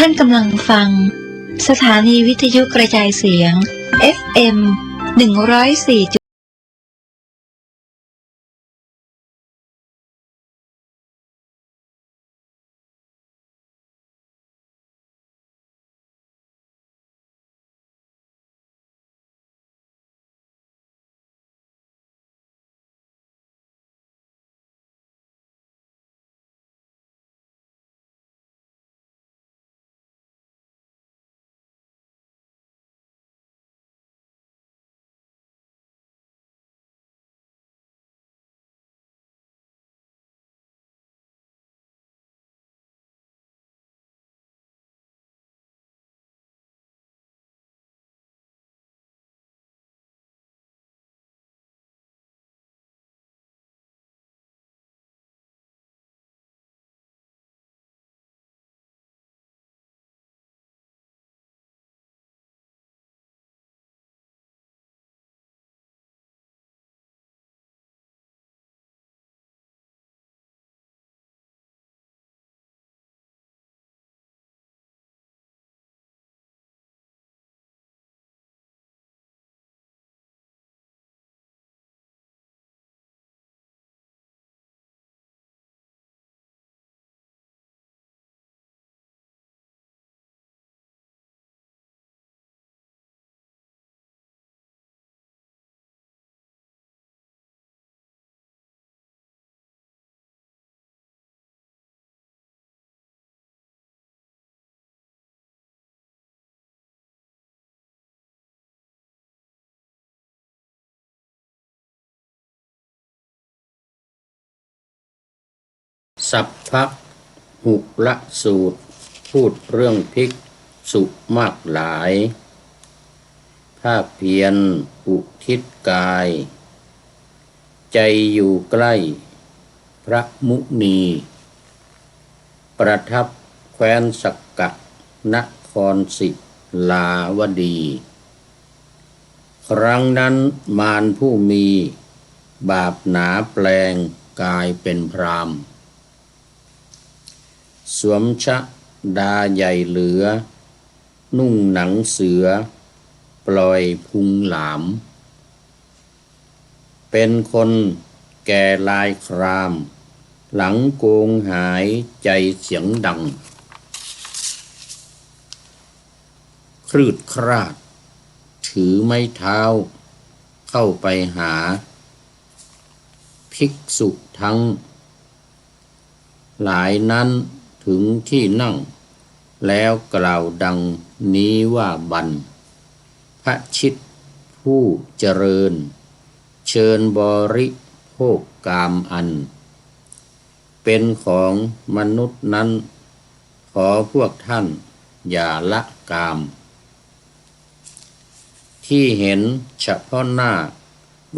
ท่านกำลังฟังสถานีวิทยุกระจายเสียง FM 104.สัพพหุละสูตรพูดเรื่องภิกษุมากหลายภาคเพียรอุทิศกายใจอยู่ใกล้พระมุนีประทับแคว้นสักกะนครศิลาวดีครั้งนั้นมารผู้มีบาปหนาแปลงกายเป็นพราหมณ์สวมชะดาใหญ่เหลือนุ่งหนังเสือปล่อยพุงหลามเป็นคนแก่ลายครามหลังโกงหายใจเสียงดังครืดคราดถือไม้เท้าเข้าไปหาภิกษุทั้งหลายนั้นถึงที่นั่งแล้วกล่าวดังนี้ว่าบัณฑชิตผู้เจริญเชิญบริโภคกามอันเป็นของมนุษย์นั้นขอพวกท่านอย่าละกามที่เห็นเฉพาะหน้า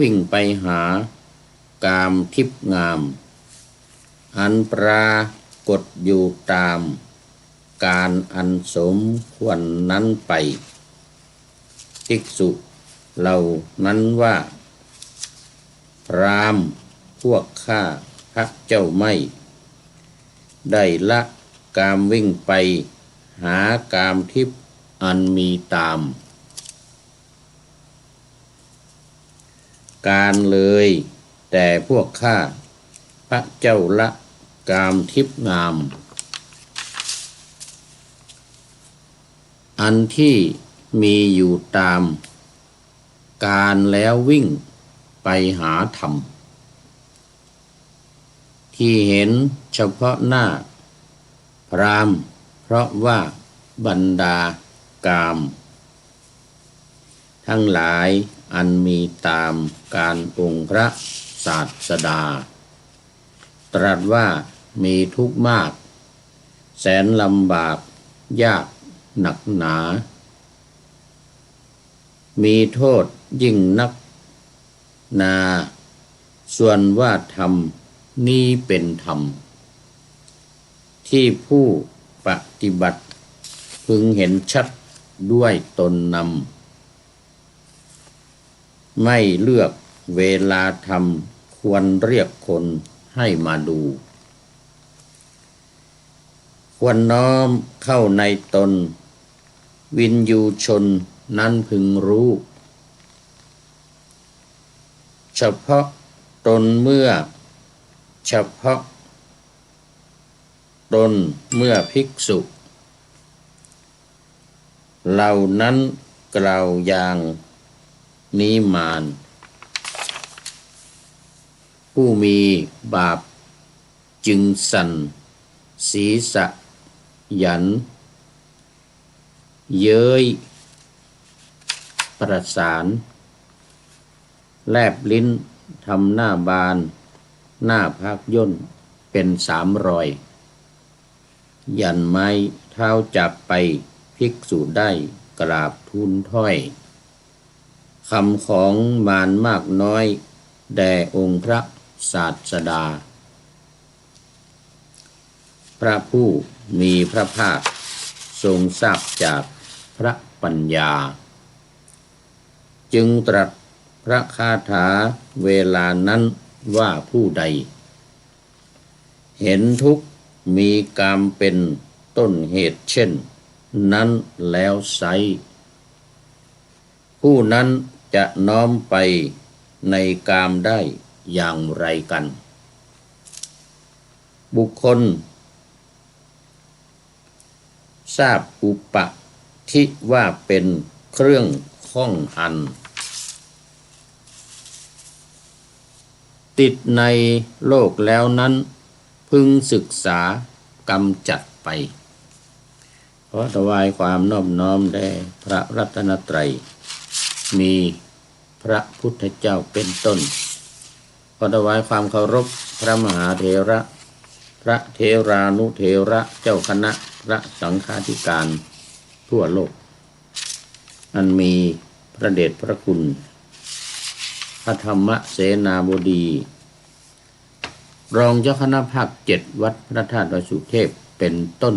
วิ่งไปหากามทิพย์งามอันปรากฏอยู่ตามการอันสมควรนั้นไปภิกษุเหล่านั้นว่าพราหมณ์พวกข้าพระเจ้าไม่ได้ละกามวิ่งไปหากามทิพย์อันมีตามการเลยแต่พวกข้าพระเจ้าละกามทิพย์งามอันที่มีอยู่ตามการแล้ววิ่งไปหาธรรมที่เห็นเฉพาะหน้าพราหมณ์เพราะว่าบรรดากามทั้งหลายอันมีตามการองค์พระศาสดาตรัสว่ามีทุกข์มากแสนลำบากยากหนักหนามีโทษยิ่งนักนาส่วนว่าธรรมนี้เป็นธรรมที่ผู้ปฏิบัติพึงเห็นชัดด้วยตนนำไม่เลือกเวลาทำควรเรียกคนให้มาดูค ควรน้อมเข้าในตนวินยูชนนั้นพึงรู้ เฉพาะตนเมื่อภิกษุเหล่านั้นกล่าวอย่างนี้มานผู้มีบาปจึงสั่นศีรษะหยันเย้ยประสานแลบลิ้นทำหน้าบานหน้าพักย่นเป็น3 รอยหยันไม้เท้าจับไปภิกษุได้กราบทูลถ้อยคำของมารมากน้อยแด่องค์พระศาสดาพระผู้มีพระภาคทรงทราบจากพระปัญญาจึงตรัสพระคาถาเวลานั้นว่าผู้ใดเห็นทุกข์มีกามเป็นต้นเหตุเช่นนั้นแล้วไซร้ผู้นั้นจะน้อมไปในกามได้อย่างไรกันบุคคลทราบอุปธิว่าเป็นเครื่องข้องอันติดในโลกแล้วนั้นพึงศึกษากำจัดไปขอถวายความนอบน้อมแด่พระรัตนตรัยมีพระพุทธเจ้าเป็นต้นขอถวายความเคารพพระมหาเถระพระเถรานุเถระเจ้าคณะพระสังฆาธิการทั่วโลกอันมีพระเดชพระคุณพระธรรมเสนาบดีรองเจ้าคณะภาค7วัดพระธาตุดอยสุเทพเป็นต้น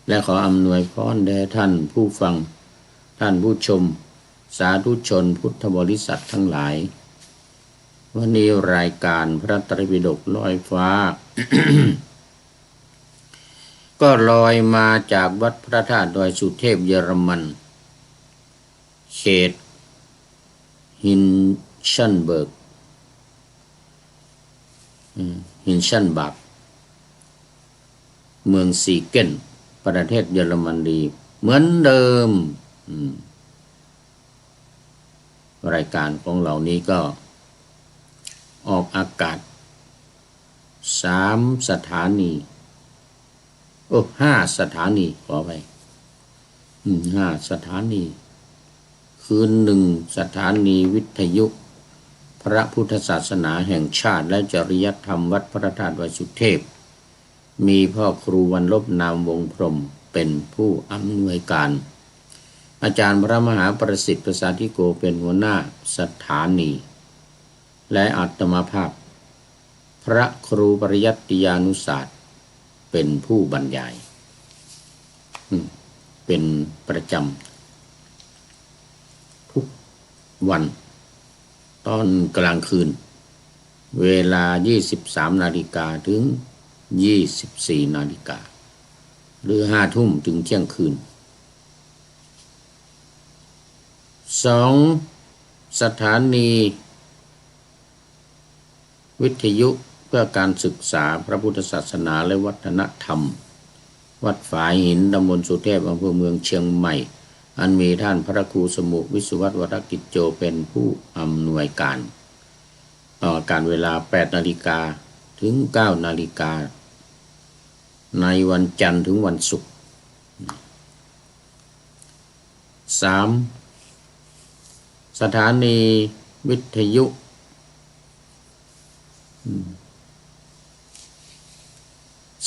และขออำนวยพรแด่ท่านผู้ฟังท่านผู้ชมสาธุชนพุทธบริษัททั้งหลายวันนี้รายการพระไตรปิฎกลอยฟ้า ก็ลอยมาจากวัดพระธาตุดอยสุเทพเยอรมันเขตฮินชันเบิร์กเมืองซีเกนประเทศเยอรมนีเหมือนเดิมรายการของเหล่านี้ก็ออกอากาศ3 สถานี5 สถานีขอไป5 สถานีคืน1 สถานีวิทยุพระพุทธศาสนาแห่งชาติและจริยธรรมวัดพระธาตุดอยสุเทพมีพ่อครูวันลบนามวงพรหมเป็นผู้อำนวยการอาจารย์พระมหาประสิทธิ์ประสาธิโกเป็นหัวหน้าสถานีและอาตมาภาพพระครูปริยัติยานุศาสตร์เป็นผู้บรรยายเป็นประจำทุกวันตอนกลางคืนเวลา 23 นาฬิกาถึง 24 นาฬิกาหรือ 5 ทุ่มถึงเที่ยงคืน2 สถานีวิทยุเพื่อการศึกษาพระพุทธศาสนาและวัฒนธรรมวัดฝายหินตำบลสุเทพอำเภอเมืองเชียงใหม่อันมีท่านพระครูสมุวิสุวัฒน์วรกิจโจเป็นผู้อำนวยการการเวลา 8 นาฬิกาถึง 9 นาฬิกาในวันจันทร์ถึงวันศุกร์ 3. สถานีวิทยุ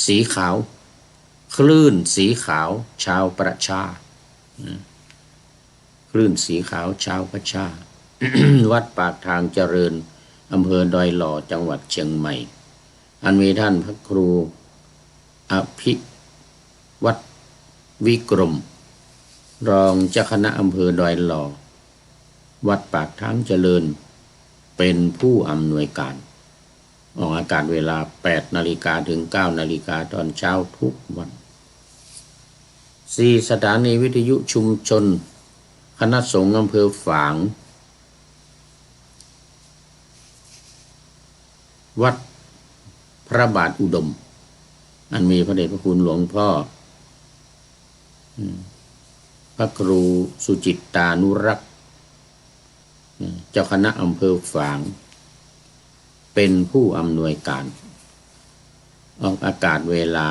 สีขาวคลื่นสีขาวชาวประชาคลื่นสีขาวชาวประชา วัดปากทางเจริญอำเภอดอยหล่อจังหวัดเชียงใหม่อันมีท่านพระครูอภิวัตรวิกรมรองเจ้าคณะอำเภอดอยหล่อวัดปากทางเจริญเป็นผู้อำนวยการ ออกอากาศเวลา 8 นาฬิกาถึง 9 นาฬิกาตอนเช้าทุกวัน 4. สถานีวิทยุชุมชนคณะสงฆ์อำเภอฝาง วัดพระบาทอุดม อันมีพระเดชพระคุณหลวงพ่อพระครูสุจิตตานุรักษ์เจ้าคณะอำเภอฝางเป็นผู้อำนวยการออกอากาศเวลา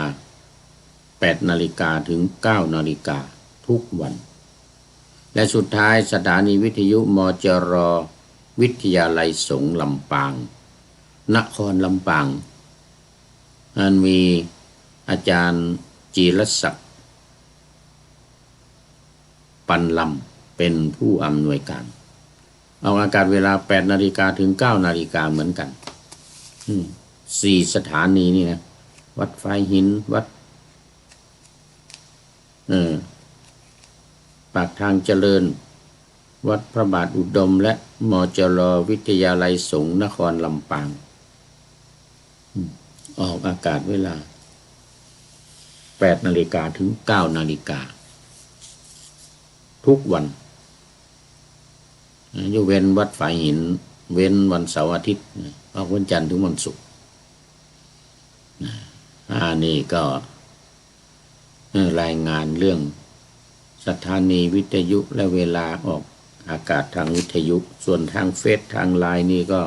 8 นาฬิกาถึง 9 นาฬิกาทุกวันและสุดท้ายสถานีวิทยุมจร.วิทยาลัยสงฆ์ลำปางนครลำปางอันมีอาจารย์จีรศักดิ์ปันลำเป็นผู้อำนวยการออกอากาศเวลา 8 นาฬิกาถึง 9 นาฬิกาเหมือนกัน4 สถานีนี่นะวัดไฟหินวัดปากทางเจริญวัดพระบาทอุดมและมจร.วิทยาลัยสงฆ์นครลำปางออกอากาศเวลา 8 นาฬิกาถึง 9 นาฬิกาทุกวันยกเว้นวัดฝายหินเว้นวันเสาร์อาทิตย์ออกวันจันทร์ถึงวันศุกร์นี่ก็รายงานเรื่องสถานีวิทยุและเวลาออกอากาศทางวิทยุส่วนทางเฟซทางไลน์นี่ก็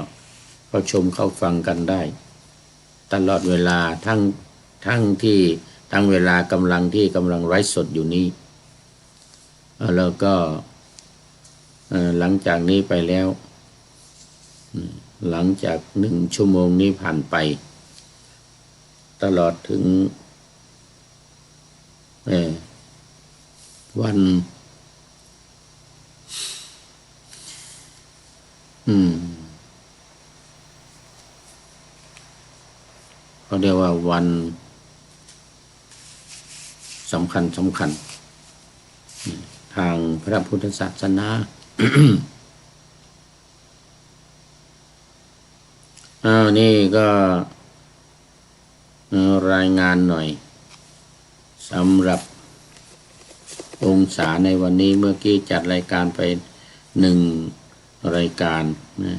เข้าชมเข้าฟังกันได้ตลอดเวลาทั้งเวลากำลังไลฟ์สดอยู่นี้แล้วก็หลังจากนี้ไปแล้วหลังจาก1 ชั่วโมงนี้ผ่านไปตลอดถึงวันเขาเรียกว่าวันสำคัญทางพระพุทธศาสนา นี่ก็รายงานหน่อยสำหรับองศาในวันนี้เมื่อกี้จัดรายการไป1 รายการนะ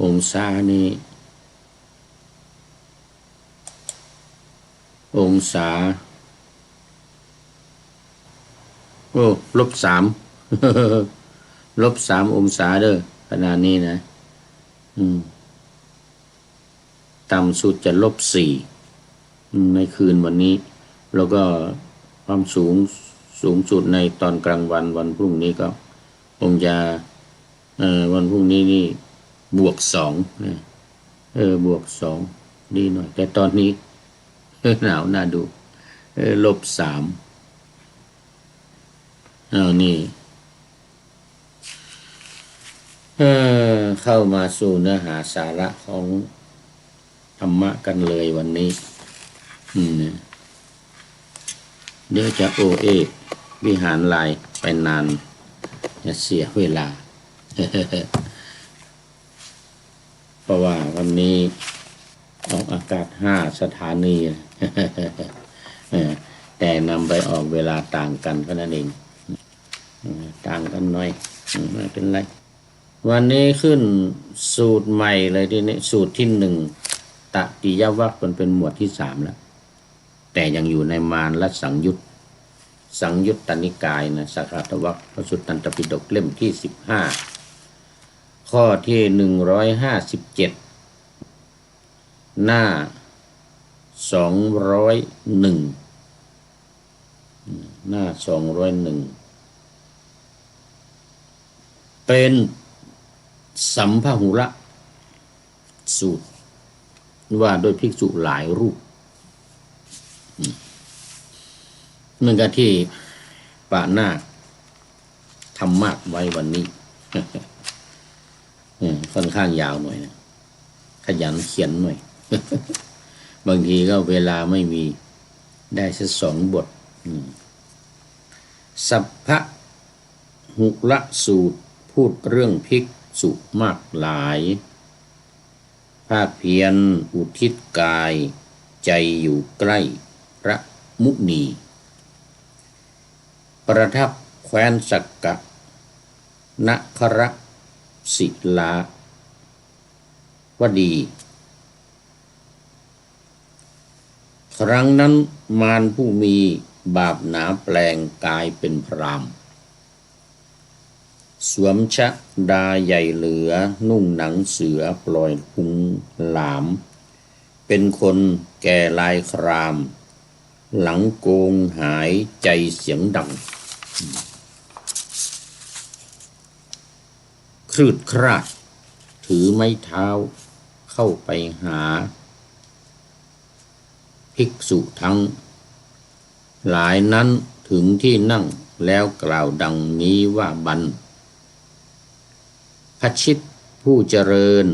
องศานี่องศา-3 -3 องศาเด้อขณะนี้นะต่ำสุดจะ-4ในคืนวันนี้แล้วก็ความสูงสุดในตอนกลางวันพรุ่งนี้ก็คงจะวันพรุ่งนี้นี่-2นะบวก2ดีหน่อยแต่ตอนนี้หนาวน่าดู-3นี่เข้ามาสู่เนื้อหาสาระของธรรมะกันเลยวันนี้เดี๋ยวจะวิหารลายไปนานจะเสียเวลา เพราะว่าวันนี้ออกอากาศ5 สถานี แต่นำไปออกเวลาต่างกันเท่านั้นเองต่างกันน้อยไม่เป็นไรวันนี้ขึ้นสูตรใหม่เลยทีนี้สูตรที่1ตติยวรรคเป็นหมวดที่3แล้วแต่ยังอยู่ในมารและสังยุตตนิกายนะสักขาทวรรคพระสุตตันตปิฎกเล่มที่15ข้อที่157หน้า201หน้า201เป็นสัมภหุระสูตรว่าโดยภิกษุหลายรูปเหมือนกับที่ปะหน้าธรรมะไว้วันนี้ ค่อนข้างยาวหน่อยนะขยันเขียนหน่อย บางทีก็เวลาไม่มีได้สัก2 บทสัพพหุระสูตรพูดเรื่องภิกษุมากหลาย ภาคเพียรอุทิศกายใจอยู่ใกล้พระมุนีประทับแคว้นสักกะนครศิลาวดี ครั้งนั้นมารผู้มีบาปหนาแปลงกายเป็นพราหมณ์สวมชะดาใหญ่เหลือนุ่งหนังเสือปล่อยพุงหลามเป็นคนแก่ลายครามหลังโกงหายใจเสียงดังครืดคราดถือไม้เท้าเข้าไปหาภิกษุทั้งหลายนั้นถึงที่นั่งแล้วกล่าวดังนี้ว่าบัณฑชิตผู้เจริญ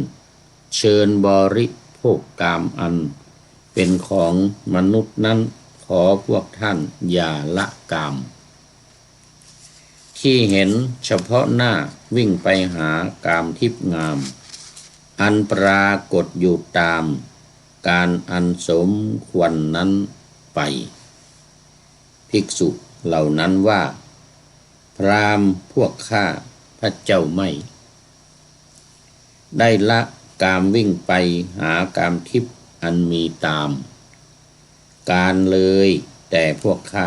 เชิญบริโภคกามอันเป็นของมนุษย์นั้นขอพวกท่านอย่าละกามที่เห็นเฉพาะหน้าวิ่งไปหากามทิพย์งามอันปรากฏอยู่ตามการอันสมควรนั้นไปภิกษุเหล่านั้นว่าพราหมณ์พวกข้าพระเจ้าไม่ได้ละกามวิ่งไปหากามทิพย์อันมีตามการเลยแต่พวกข้า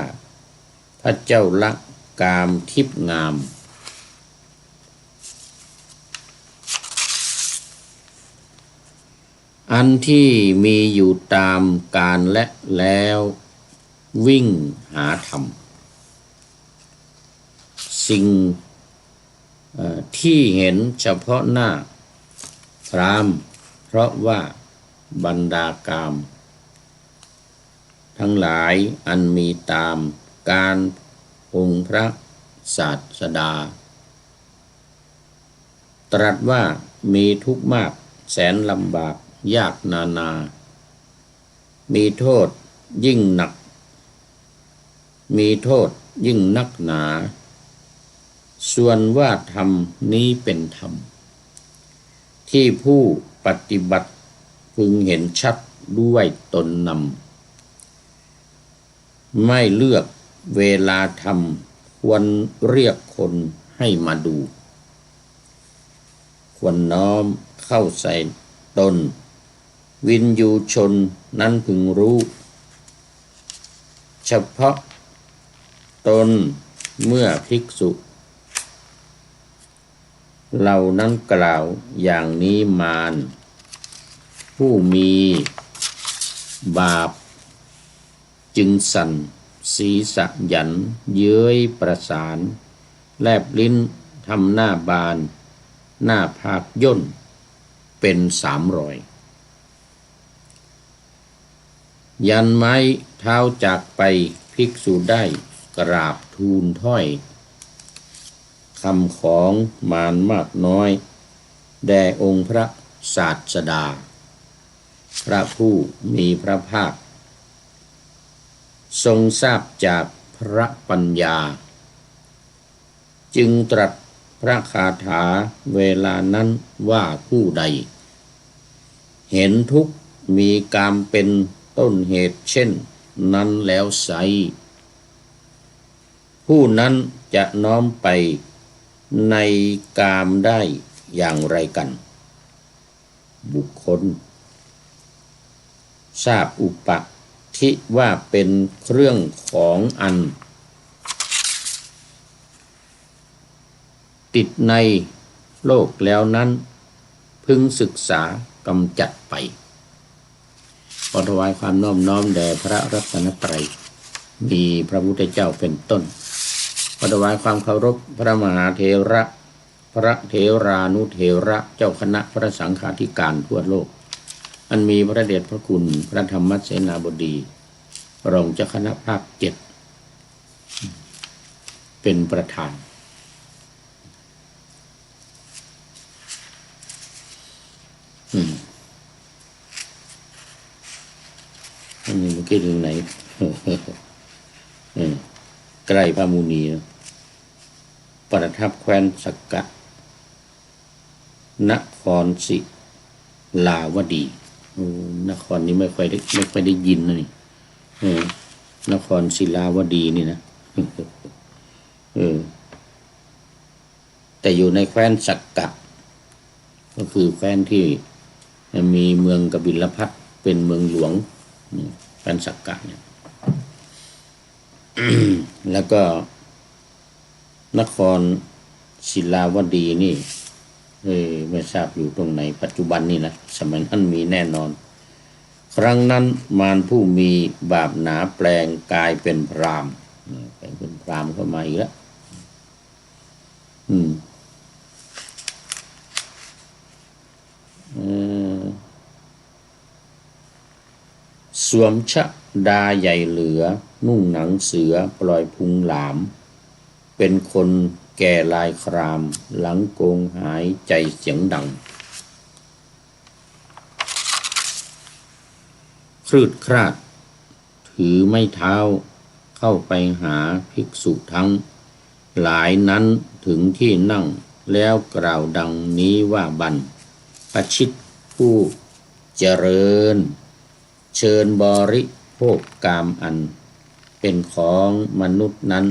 พระเจ้าละกามทิพย์งามอันที่มีอยู่ตามการและแล้ววิ่งหาธรรมสิ่งที่เห็นเฉพาะหน้าพราหมณ์เพราะว่าบรรดากามทั้งหลายอันมีตามการองค์พระศาสดาตรัสว่ามีทุกข์มากแสนลำบากยากนานามีโทษยิ่งหนักมีโทษยิ่งนักหนาส่วนว่าธรรมนี้เป็นธรรมที่ผู้ปฏิบัติพึงเห็นชัดด้วยตนนำไม่เลือกเวลาทำควรเรียกคนให้มาดูควรน้อมเข้าใส่ตนวินยูชนนั้นพึงรู้เฉพาะตนเมื่อภิกษุเหล่านั้นกล่าวอย่างนี้มารผู้มีบาปจึงสั่นศีรษะหยันเย้ยประสานแลบลิ้นทำหน้าบานหน้าผากย่นเป็น300ยันไม้เท้าจากไปภิกษุได้กราบทูลถ้อยคำของมารมากน้อยแด่องค์พระศาสดาพระผู้มีพระภาคทรงทราบจากพระปัญญาจึงตรัสพระคาถาเวลานั้นว่าผู้ใดเห็นทุกข์มีกามเป็นต้นเหตุเช่นนั้นแล้วไซผู้นั้นจะน้อมไปในกามได้อย่างไรกันบุคคลทราบอุปธิว่าเป็นเครื่องของอันติดในโลกแล้วนั้นพึงศึกษากำจัดไปขอถวายความน้อมน้อมแด่พระรัตนตรัยมีพระพุทธเจ้าเป็นต้นขอถวายความเคารพพระมหาเถระพระเถรานุเถระเจ้าคณะพระสังฆาธิการทั่วโลกอันมีพระเดชพระคุณพระธรรมเสนาบดีรองเจ้าคณะภาค7เป็นประธานอันนี้เมื่อกี้ถึงไหน ใกล้พระมุนีนะประทับแคว้นสักกะนครศิ ลาวดีนครนี้ไม่ค่อยได้ยินนะนี่นครศิลาวดีนี่นะแต่อยู่ในแคว้นสักกะก็คือแคว้นที่มีเมืองกบิลพัสเป็นเมืองหลวงแคว้นสักกะเนี่ย แล้วก็นครศิลาวดีนี่ไม่ทราบอยู่ตรงไหนปัจจุบันนี่นะสมัยนั้นมีแน่นอนครั้งนั้นมารผู้มีบาปหนาแปลงกายเป็นพราหมณ์แปลงเป็นพราหมณ์เข้ามาอีกแล้วสวมชะดาใหญ่เหลือนุ่งหนังเสือปล่อยพุงหลามเป็นคนแก่ลายครามหลังโกงหายใจเสียงดังครืดคราดถือไม้เท้าเข้าไปหาภิกษุทั้งหลายนั้นถึงที่นั่งแล้วกล่าวดังนี้ว่าบรรพชิตผู้เจริญเชิญบริโภคกามอันเป็นของมนุษย์นั้น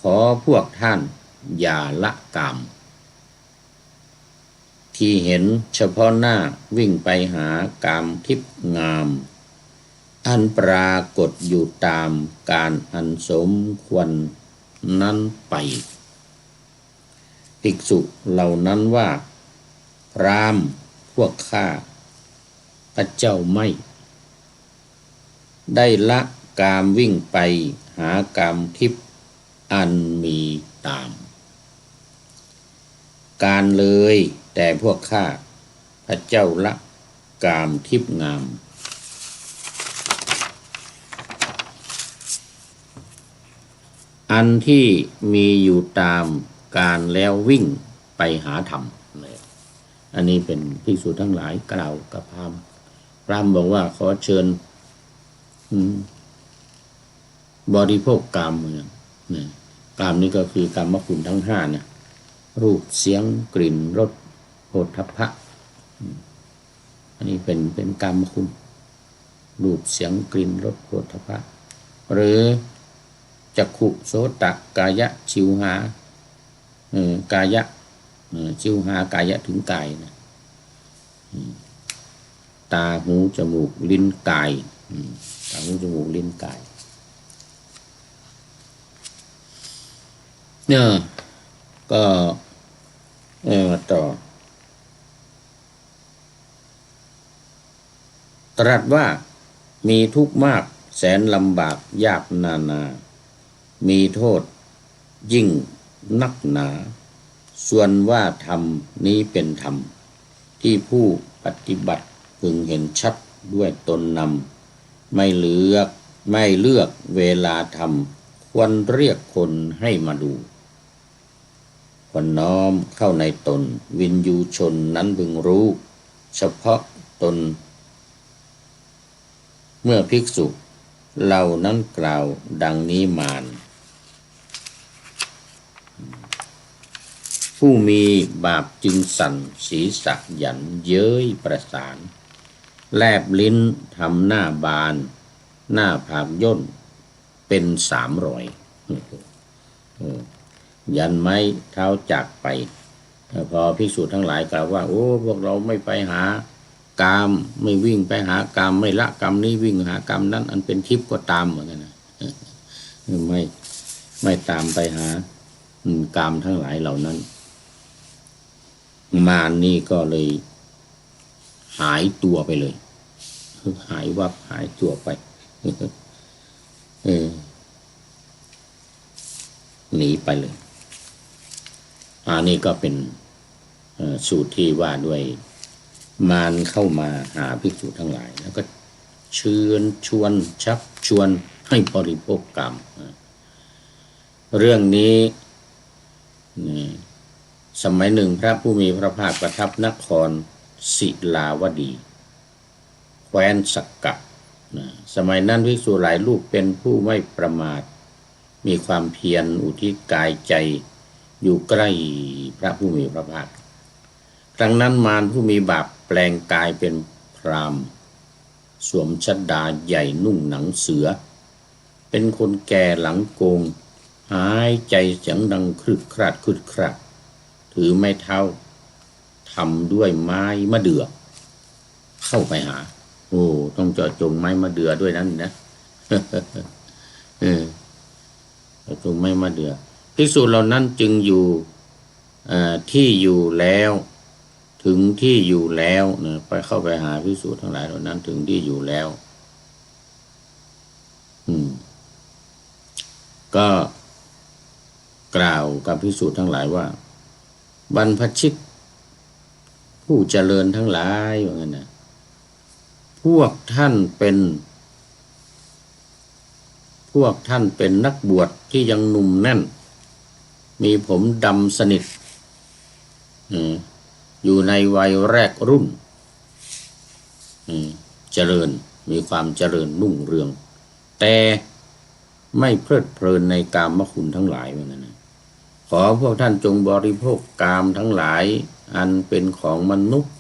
ขอพวกท่านอย่าละกามที่เห็นเฉพาะหน้าวิ่งไปหากามทิพย์งามอันปรากฏอยู่ตามการอันสมควรนั้นไปภิกษุเหล่านั้นว่าพราหมณ์พวกข้าพระเจ้าไม่ได้ละกามวิ่งไปหากามทิพย์อันมีตามการเลยแต่พวกข้าพระเจ้าละกามทิพย์งามอันที่มีอยู่ตามการแล้ววิ่งไปหาธรรมอันนี้เป็นภิกษุทั้งหลายกล่าวกับพราหมณ์บอกว่าขอเชิญบริโภคกามเมืองกามนี้ก็คือกามคุณทั้งห้าเนี่ยรูปเสียงกลิ่นรสโผฏฐัพพะอันนี้เป็นกามคุณรูปเสียงกลิ่นรสโผฏฐัพพะหรือจักขุโสตกายะชิวหากายะชิวหากายะถึงกายนะตาหูจมูกลิ้นกายตาหูจมูกลิ้นกายเนี่ยก็ต่อตรัสว่ามีทุกข์มากแสนลำบากยากนามีโทษยิ่งนักหนาส่วนว่าธรรมนี้เป็นธรรมที่ผู้ปฏิบัติพึงเห็นชัดด้วยตนนำไม่เลือกเวลาทำควรเรียกคนให้มาดูควรน้อมเข้าในตนวินยูชนนั้นพึงรู้เฉพาะตนเมื่อภิกษุเหล่านั้นกล่าวดังนี้มานผู้มีบาปจึงสั่นศีรษะหยันเย้ยประสานแลบลิ้นทำหน้าบานหน้าผากย่นเป็น300ยันไม้เท้าจากไปพอภิกษุทั้งหลายกล่าวว่าโอ้พวกเราไม่ไปหากามไม่วิ่งไปหากามไม่ละกามนี้วิ่งหากามนั้นอันเป็นทิพย์ก็ตามเหมือนกันนะไม่ตามไปหากามทั้งหลายเหล่านั้นมารนี่ก็เลยหายตัวไปเลยหายวับหายตัวไปหนีไปเลยนี่ก็เป็นสูตรที่ว่าด้วยมารเข้ามาหาภิกษุทั้งหลายแล้วก็เชิญชวนชักชวนให้บริโภคกามเรื่องนี้สมัยหนึ่งพระผู้มีพระภาคประทับนครศิลาวดีแคว้นสักกะสมัยนั้นภิกษุหลายรูปเป็นผู้ไม่ประมาทมีความเพียรอุทิศกายใจอยู่ใกล้พระผู้มีพระภาคพ ดังนั้นมารผู้มีบาปแปลงกายเป็นพราหมณ์สวมชฎาใหญ่นุ่งหนังเสือเป็นคนแก่หลังโกงหายใจเสียงดังครึกคราดครึกคราดถือไม้เท้าทำด้วยไม้มะเดื่อเข้าไปหาโอ้ต้องเจาะจงไม้มะเดื่อด้วยนั่นนะเจาะจงไม้มะเดื่อภิกษุเหล่านั้นจึงอยู่ที่อยู่แล้วถึงที่อยู่แล้วนะไปเข้าไปหาภิกษุทั้งหลายเหล่านั้นถึงที่อยู่แล้วก็กล่าวกับภิกษุทั้งหลายว่าบรรพชิตผู้เจริญทั้งหลายว่างั้นนะพวกท่านเป็นนักบวชที่ยังหนุ่มแน่นมีผมดำสนิทอยู่ในวัยแรกรุ่นเจริญมีความเจริญรุ่งเรืองแต่ไม่เพลิดเพลินในกามคุณทั้งหลายว่างั้นนะขอพวกท่านจงบริโภคกามทั้งหลายอันเป็นของมนุษย์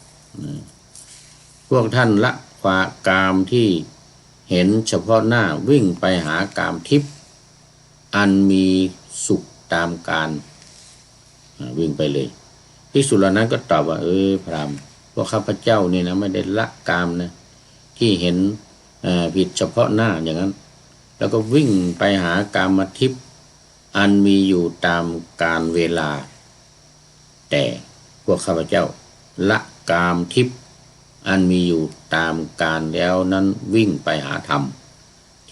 พวกท่านละความกามที่เห็นเฉพาะหน้าวิ่งไปหากามทิพย์อันมีสุขตามกาลวิ่งไปเลยภิกษุเหล่านั้นก็ตอบว่าพราหมณ์พวกข้าพเจ้านี่นะไม่ได้ละกามนะที่เห็นผิดเฉพาะหน้าอย่างนั้นแล้วก็วิ่งไปหากามทิพย์อันมีอยู่ตามกาลเวลาแต่พวกข้าพเจ้าละกามทิพย์อันมีอยู่ตามกาลแล้วนั้นวิ่งไปหาธรรม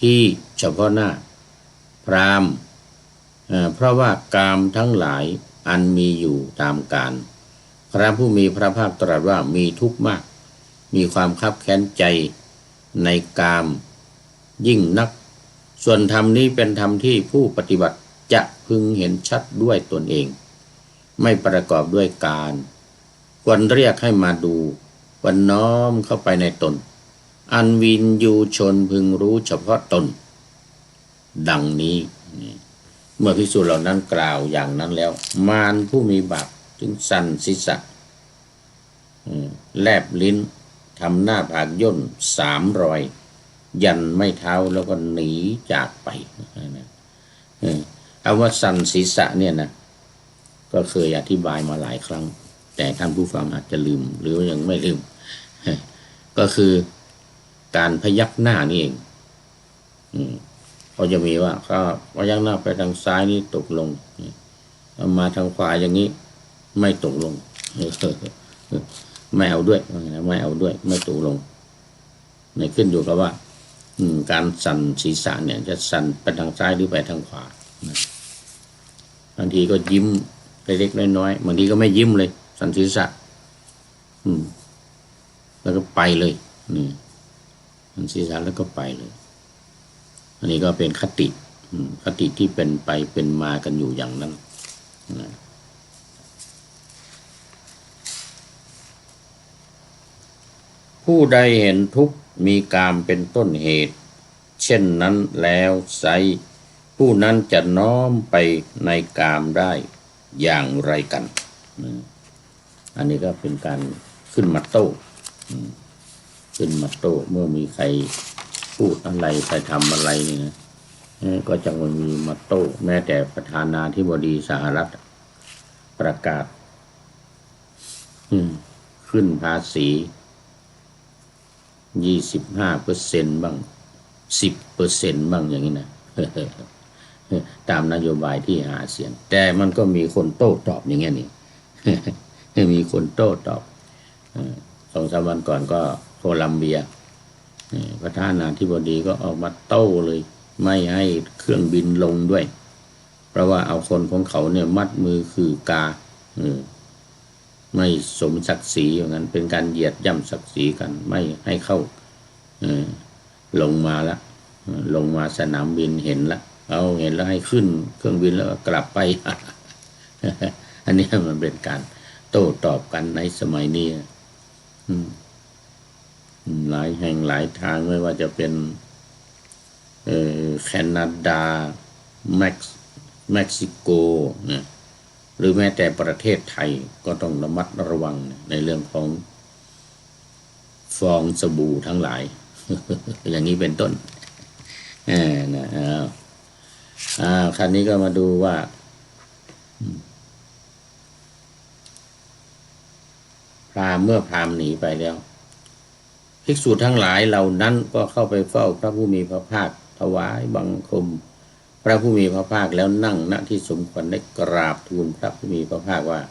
ที่เฉพาะหน้าพราหมณ์เพราะว่ากามทั้งหลายอันมีอยู่ตามกาลพระผู้มีพระภาคตรัสว่ามีทุกข์มากมีความคับแค้นใจในกามยิ่งนักส่วนธรรมนี้เป็นธรรมที่ผู้ปฏิบัติจะพึงเห็นชัดด้วยตนเองไม่ประกอบด้วยการควรเรียกให้มาดูควรน้อมเข้าไปในตนอันวินยูชนพึงรู้เฉพาะตนดังนี้เมื่อภิกษุเหล่านั้นกล่าวอย่างนั้นแล้วมารผู้มีบาปจึงสั่นศีรษะแลบลิ้นทำหน้าผากย่น3 รอยยันไม่เท้าแล้วก็หนีจากไปเอาว่าสั่นศีรษะเนี่ยนะก็เคยอธิบายมาหลายครั้งแต่ท่านผู้ฟังอาจจะลืมหรือยังไม่ลืมก็คือการพยักหน้านี่เองเขาจะมีว่าเขาพยักหน้าไปทางซ้ายนี่ตกลงมาทางขวาอย่างนี้ไม่ตกลงไม่เอาด้วยไม่เอาด้วยไม่ตกลงในขึ้นอยู่กับว่าการสั่นศีรษะเนี่ยจะสั่นไปทางซ้ายหรือไปทางขวาบางทีก็ยิ้มเล็กๆน้อยๆบางทีก็ไม่ยิ้มเลยสั่นศีรษะแล้วก็ไปเลยสั่นศีรษะแล้วก็ไปเลยอันนี้ก็เป็นคติที่เป็นไปเป็นมากันอยู่อย่างนั้นผู้ใดเห็นทุกข์มีกามเป็นต้นเหตุเช่นนั้นแล้วไซผู้นั้นจะน้อมไปในกามได้อย่างไรกันอันนี้ก็เป็นการขึ้นมาโต้เมื่อมีใครพูดอะไรใครทำอะไรนี่นะก็จะมีมาโต้แม้แต่ประธานาธิบดีสหรัฐประกาศขึ้นภาษี25%บ้าง10%บ้างอย่างนี้นะตามนโยบายที่หาเสียงแต่มันก็มีคนโต้ตอบอย่างเงี้ยนี่มีคนโต้ตอบ2-3 วันก่อนก็โคลัมเบียประธานาธิบดีก็ออกมาโต้เลยไม่ให้เครื่องบินลงด้วยเพราะว่าเอาคนของเขาเนี่ยมัดมือคือกาไม่สมศักดิ์ศรีอย่างนั้นเป็นการเหยียดย่ำศักดิ์ศรีกันไม่ให้เข้าลงมาละลงมาสนามบินเห็นละเอาเห็นแล้วให้ขึ้นเครื่องบินแล้วก็กลับไป อันนี้มันเป็นการโต้ตอบกันในสมัยนี้หลายแห่งหลายทางไม่ว่าจะเป็นแคนาดาเม็กซิโกนะ หรือแม้แต่ประเทศไทยก็ต้องระมัดระวังในเรื่องของฟองสบู่ทั้งหลาย อย่างนี้เป็นต้นนะคราวนี้ก็มาดูว่าพราหมณ์เมื่อพราหมณ์หนีไปแล้วภิกษุทั้งหลายเหล่านั้นก็เข้าไปเฝ้าพระผู้มีพระภาคถวายบังคมพระผู้มีพระภาคแล้วนั่งณที่สมควรได้กราบทูลพระผู้มีพระภาคว่า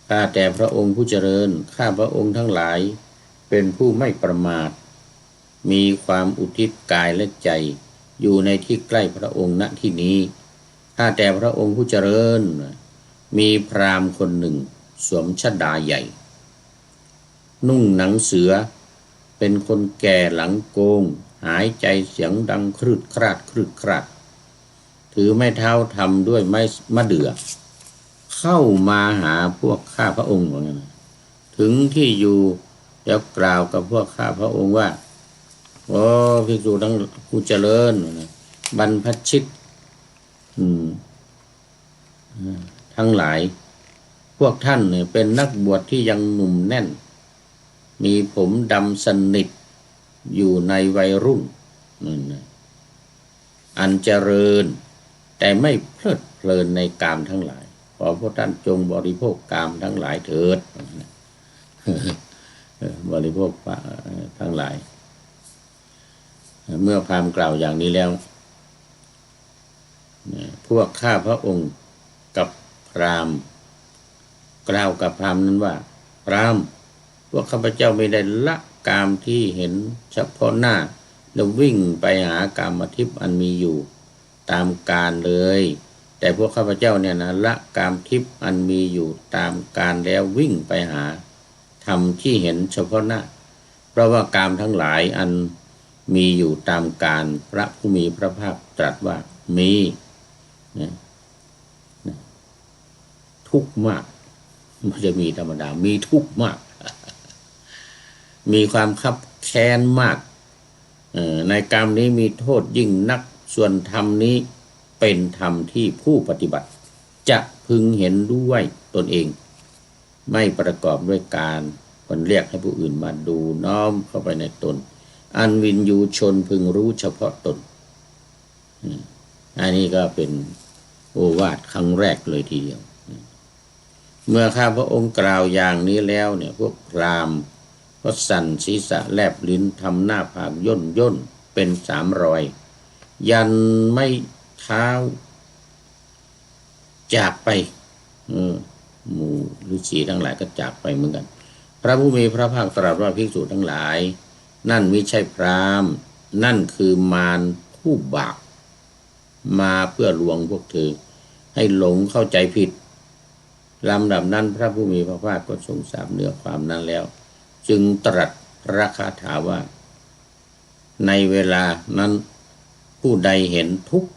ข้าแต่พระองค์ผู้เจริญข้าพระองค์ทั้งหลายเป็นผู้ไม่ประมาทมีความอุทิศกายและใจอยู่ในที่ใกล้พระองค์ณที่นี้ข้าแต่พระองค์ผู้เจริญมีพราหมณ์คนหนึ่งสวมชฎาใหญ่นุ่งหนังเสือเป็นคนแก่หลังโกงหายใจเสียงดังครืดคราดครืดคราดถือไม้เท้าทำด้วยไม้มะเดื่อเข้ามาหาพวกข้าพระองค์ว่างั้นถึงที่อยู่แล้วกล่าวกับพวกข้าพระองค์ว่าโอ้ภิกษุทั้งผู้เจริญบรรพชิตทั้งหลายพวกท่านเนี่ยเป็นนักบวชที่ยังหนุ่มแน่นมีผมดำสนิทอยู่ในวัยรุ่นอันเจริญแต่ไม่เพลิดเพลินในกามทั้งหลายขอพวกท่านจงบริโภคกามทั้งหลายเถิดบริโภคทั้งหลายเมื่อพราหมณ์กล่าวอย่างนี้แล้วพวกข้าพระองค์กับพราหมณ์กล่าวกับพราหมณ์นั้นว่าพราหมณ์พวกข้าพเจ้าไม่ได้ละกามที่เห็นเฉพาะหน้าแล้ววิ่งไปหากามทิพย์อันมีอยู่ตามกาลเลยแต่พวกข้าพเจ้าเนี่ยนะละกามทิพย์อันมีอยู่ตามกาลแล้ววิ่งไปหาธรรมที่เห็นเฉพาะหน้าเพราะว่ากามทั้งหลายอันมีอยู่ตามกาลพระผู้มีพระภาคตรัสว่ามีทุกข์มากไม่จะมีธรรมดามีทุกข์มากมีความคับแค้นมากในกรรมนี้มีโทษยิ่งนักส่วนธรรมนี้เป็นธรรมที่ผู้ปฏิบัติจะพึงเห็นด้วยตนเองไม่ประกอบด้วยการคนเรียกให้ผู้อื่นมาดูน้อมเข้าไปในตนอันวินยูชนพึงรู้เฉพาะตนอันนี้ก็เป็นโอวาทครั้งแรกเลยทีเดียวเมื่อข้าพระองค์กล่าวอย่างนี้แล้วเนี่ยพวกพราหมณ์ก็สั่นศีรษะแลบลิ้นทำหน้าผากย่นย่นเป็น3 รอยยันไม่เท้าจากไปหมู่ฤาษีทั้งหลายก็จากไปเหมือนกันพระผู้มีพระภาคตรัสว่าภิกษุทั้งหลายนั่นไม่ใช่พราหมณ์นั่นคือมารผู้บาปมาเพื่อลวงพวกเธอให้หลงเข้าใจผิดลำดับนั้นพระผู้มีพระภาคก็ทรงทราบเนื้อความนั้นแล้วจึงตรัสพระคาถาว่าในเวลานั้นผู้ใดเห็นทุกข์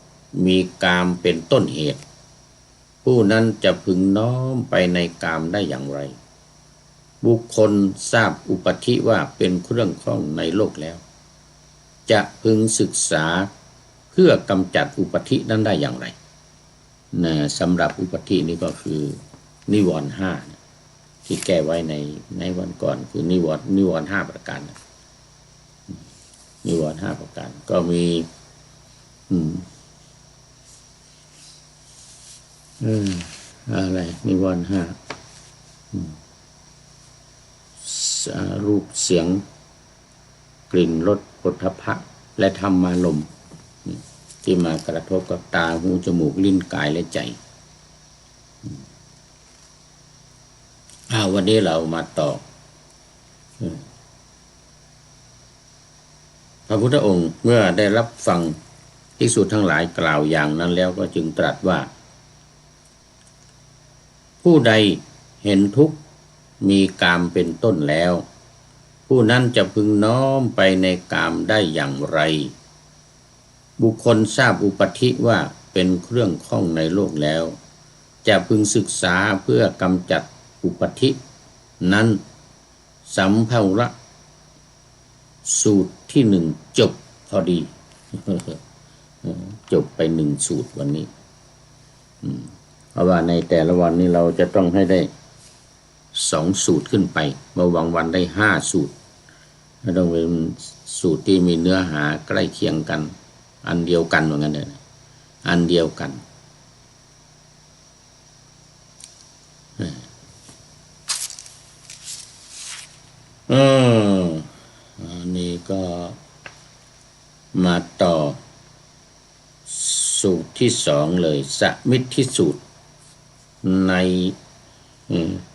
มีกามเป็นต้นเหตุผู้นั้นจะพึงน้อมไปในกามได้อย่างไรบุคคลทราบอุปธิว่าเป็นเครื่องข้องในโลกแล้วจะพึงศึกษาเพื่อกำจัดอุปธินั้นได้อย่างไรสำหรับอุปธินี้ก็คือนิวรณ์5ที่แก้ไว้ในวันก่อนคือนิวรณ์5 ประการนิวรณ์5 ประการก็มีอะไรนิวรณ์5รูปเสียงกลิ่นรสโผฏฐัพพะและธรรมารมณ์ที่มากระทบกับตาหูจมูกลิ้นกายและใจวันนี้เรามาต่อพระพุทธองค์เมื่อได้รับฟังภิกษุทั้งหลายกล่าวอย่างนั้นแล้วก็จึงตรัสว่าผู้ใดเห็นทุกข์มีกามเป็นต้นแล้วผู้นั้นจะพึงน้อมไปในกามได้อย่างไรบุคคลทราบอุปธิว่าเป็นเครื่องข้องในโลกแล้วจะพึงศึกษาเพื่อกำจัดอุปธินั้นสัมภาวะสูตรที่1จบพอดีจบไป1 สูตรวันนี้ ราะว่าในแต่ละวันนี้เราจะต้องให้ได้2 สูตรขึ้นไปเมื่อบางวันได้5 สูตรต้องเป็นสูตรที่มีเนื้อหาใกล้เคียงกันอันเดียวกันเหมือนกันเลยอันเดียวกันอันนี้ก็มาต่อสูตรที่2เลยสมิทธิสูตรใน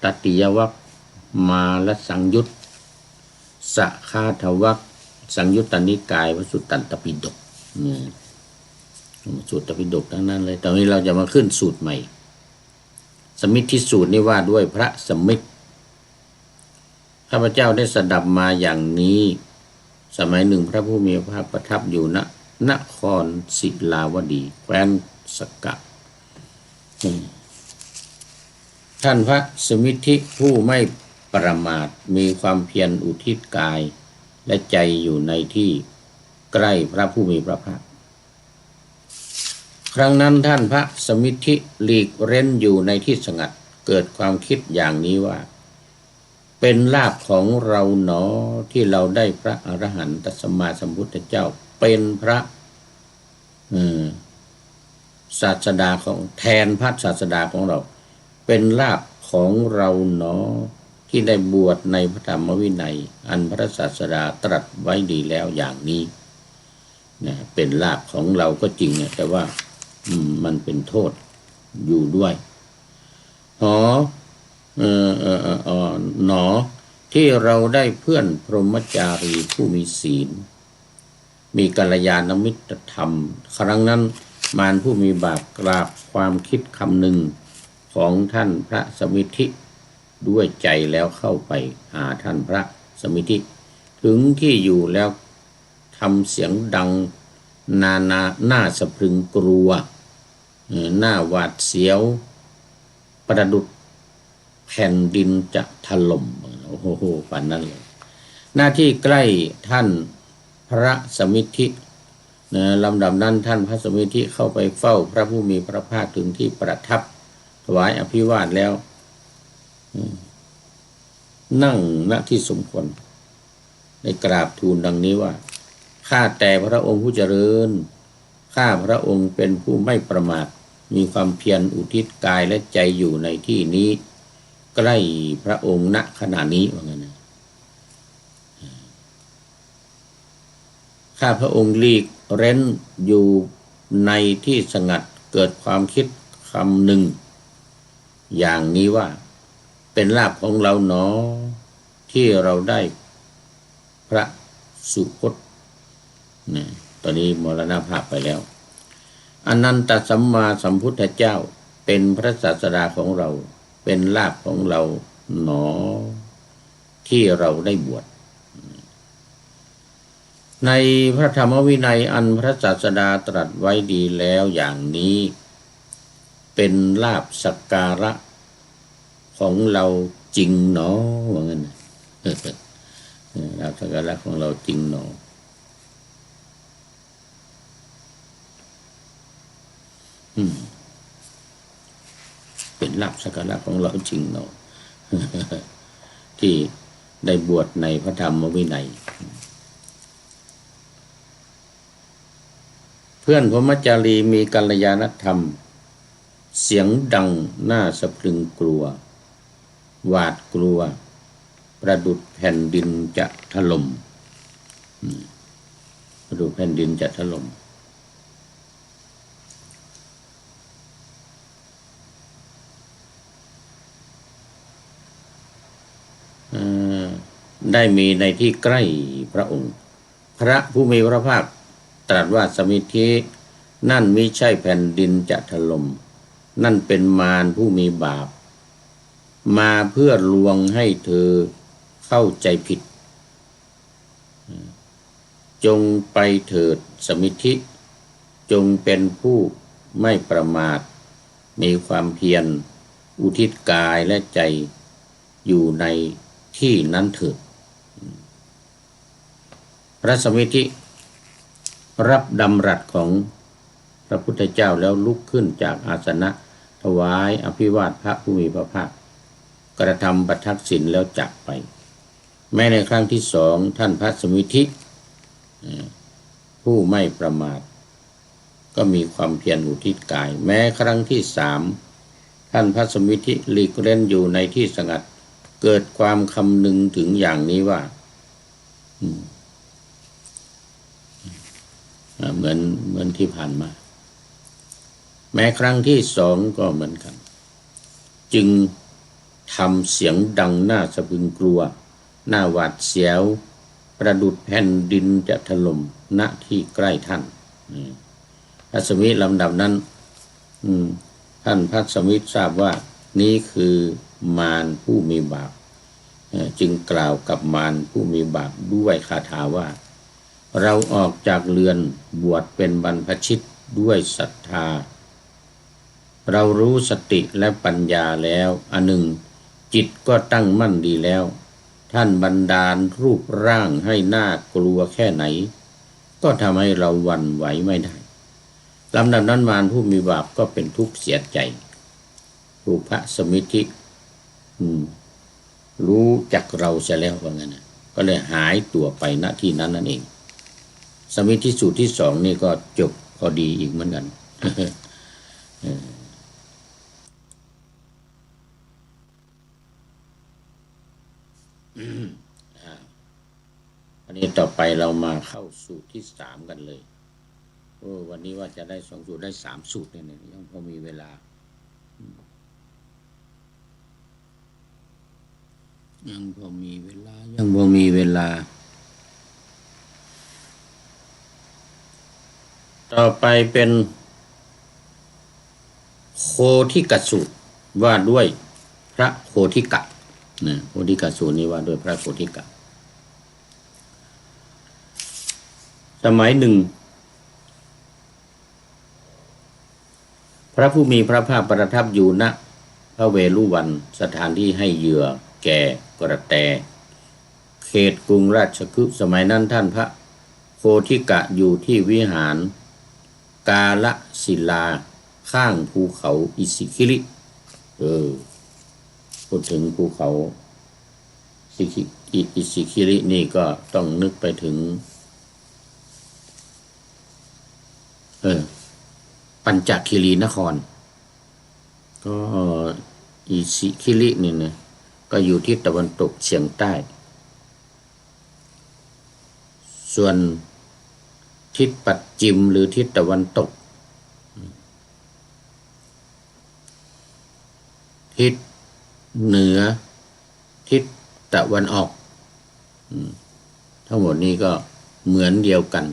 ตติยวรรคมาลสังยุตสคาทวรรคสังยุตตนิกายวสุตตันตปิฎกสูตรตปิฎกทั้งนั้นเลยตอนนี้เราจะมาขึ้นสูตรใหม่สมิทธิสูตรนี่ว่าด้วยพระสมิทธิข้าพเจ้าได้สดับมาอย่างนี้สมัยหนึ่งพระผู้มีพระภาคประทับอยู่ณนครศิลาวดีแคว้นสกะท่านพระสมิทธิผู้ไม่ประมาทมีความเพียรอุทิศกายและใจอยู่ในที่ใกล้พระผู้มีพระภาคครั้งนั้นท่านพระสมิทธิหลีกเร้นอยู่ในที่สงัดเกิดความคิดอย่างนี้ว่าเป็นลาภของเราหนอที่เราได้พระอรหันตสัมมาสัมพุทธเจ้าเป็นพระศาสดาของแทนพระศาสดาของเราเป็นลาภของเราหนอที่ได้บวชในพระธรรมวินัยอันพระศาสดาตรัสไว้ดีแล้วอย่างนี้นะเป็นลาภของเราก็จริงแต่ว่ามันเป็นโทษอยู่ด้วยหนอที่เราได้เพื่อนพรหมจารีผู้มีศีลมีกัลยาณมิตรธรรมครั้งนั้นมารผู้มีบาปกราบความคิดคำหนึ่งของท่านพระสมิทธิด้วยใจแล้วเข้าไปหาท่านพระสมิทธิถึงที่อยู่แล้วทำเสียงดังน่าสะพรึงกลัวหน้าหวาดเสียวประดุจแผ่นดินจะถล่มโอ้โหป่านนั้นเลยหน้าที่ใกล้ท่านพระสมิทธิลำดับนั้นท่านพระสมิทธิเข้าไปเฝ้าพระผู้มีพระภาคถึงที่ประทับถวายอภิวาทแล้วนั่งณที่สมควรได้กราบทูลดังนี้ว่าข้าแต่พระองค์ผู้เจริญข้าพระองค์เป็นผู้ไม่ประมาทมีความเพียรอุทิศกายและใจอยู่ในที่นี้ใกล้พระองค์ณขณะนี้ว่างั้นนะข้าพระองค์หลีกเร้นอยู่ในที่สงัดเกิดความคิดคำหนึ่งอย่างนี้ว่าเป็นลาภของเราหนอที่เราได้พระสุคตนะตอนนี้มรณภาพไปแล้วอนันตสัมมาสัมพุทธเจ้าเป็นพระศาสดาของเราเป็นลาภของเราหนอที่เราได้บวชในพระธรรมวินัยอันพระศาสดาตรัสไว้ดีแล้วอย่างนี้เป็นลาภสักการะของเราจริงหนอว่างั้นลาภสักการะของเราจริงหนอเป็นลาภสักการะของเราจริงหนอที่ได้บวชในพระธรรมวินัยเพื่อนพรหมจารีมีกัลยาณธรรมเสียงดังน่าสะพรึงกลัวหวาดกลัวประดุจแผ่นดินจะถล่มประดุจแผ่นดินจะถล่มได้มีในที่ใกล้พระองค์พระผู้มีพระภาคตรัสว่าสมิทธินั่นมิใช่แผ่นดินจะถล่มนั่นเป็นมารผู้มีบาปมาเพื่อลวงให้เธอเข้าใจผิดจงไปเถิดสมิทธิจงเป็นผู้ไม่ประมาทมีความเพียรอุทิศกายและใจอยู่ในที่นั้นเถิดพระสมิทธิรับดำรัสของพระพุทธเจ้าแล้วลุกขึ้นจากอาสนะ ถวายอภิวาทพระผู้มีพระภาคกระทำประทักษิณแล้วจากไปแม้ในครั้งที่สองท่านพระสมิทธิผู้ไม่ประมาทก็มีความเพียรอุทิศกายแม้ครั้งที่สามท่านพระสมิทธิหลีกเล่นอยู่ในที่สงัดเกิดความคำนึงถึงอย่างนี้ว่าเหมือนที่ผ่านมาแม้ครั้งที่สองก็เหมือนกันจึงทำเสียงดังน่าสะพรึงกลัวหน้าหวาดเสียวประดุจแผ่นดินจะถล่มณที่ใกล้ท่านพระสมิทธิลำดับนั้นท่านพระสมิทธิทราบว่านี้คือมารผู้มีบาปจึงกล่าวกับมารผู้มีบาปด้วยคาถาว่าเราออกจากเรือนบวชเป็นบรรพชิตด้วยศรัทธาเรารู้สติและปัญญาแล้วอันหนึ่งจิตก็ตั้งมั่นดีแล้วท่านบันดาลรูปร่างให้น่ากลัวแค่ไหนก็ทำให้เราหวั่นไหวไม่ได้ลำดับนั้นมารผู้มีบาปก็เป็นทุกข์เสียใจรูปะสมิทธิรู้จักเราเสียแล้วว่างั้นนะก็เลยหายตัวไปณที่นั้นนั่นเองสมิทธิสูตรที่สองนี่ก็จบพอดีอีกเหมือนกัน อันนี้ต่อไปเรามาเข้าสูตรที่สามกันเลยวันนี้ว่าจะได้สองสูตรได้สามสูตรเนี่ยยังพอมีเวลายังพอมีเวลาต่อไปเป็นโคทิกสูตรว่าด้วยพระโคทิกะนะโคทิกสูตรนี้ว่าด้วยพระโคทิกะสมัยหนึ่งพระผู้มีพระภาคประทับอยู่ณพระเวฬุวันสถานที่ให้เหยื่อแก่กระแตเขตกรุงราชคฤห์สมัยนั้นท่านพระโคทิกะอยู่ที่วิหารกาลศิลาข้างภูเขาอิสิคิริพูดถึงภูเขาอิสิคิรินี่ก็ต้องนึกไปถึงปัญจคีรีนครก็อิสิคิรินี่นะก็อยู่ที่ตะวันตกเฉียงใต้ส่วนทิศปัจฉิมหรือทิศตะวันตกทิศเหนือทิศตะวันออกทั้งหมดนี้ก็เหมือนเดียวกัน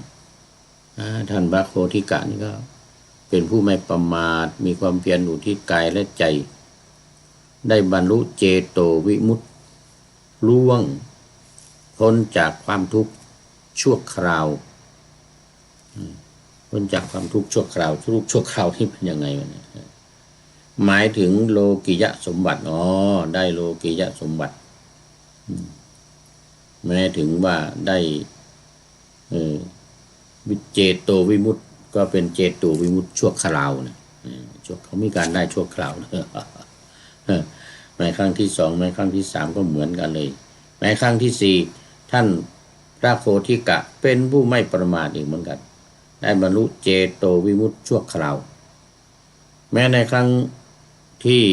ท่านพระโคทิกะนี่ก็เป็นผู้ไม่ประมาทมีความเพียรอุทิศกายและใจได้บรรลุเจโตวิมุตติล่วงพ้นจากความทุกข์ชั่วคราวพ้นจากความทุกข์ชั่วคราวชั่วคราวที่เป็นยังไงวะเนี่ยหมายถึงโลกิยสมบัติได้โลกิยสมบัติแม้ถึงว่าได้เจโตวิมุตติก็เป็นเจโตวิมุตติชั่วคราวนะเขามีการได้ชั่วคราวนะแม้ครั้งที่สองแม้ครั้งที่สามก็เหมือนกันเลยแม้ครั้งที่สี่ท่านพระโคทิกะเป็นผู้ไม่ประมาทอีกเหมือนกันได้บรรลุเจโตวิมุตติชั่วคราวแม้ในครั้งที่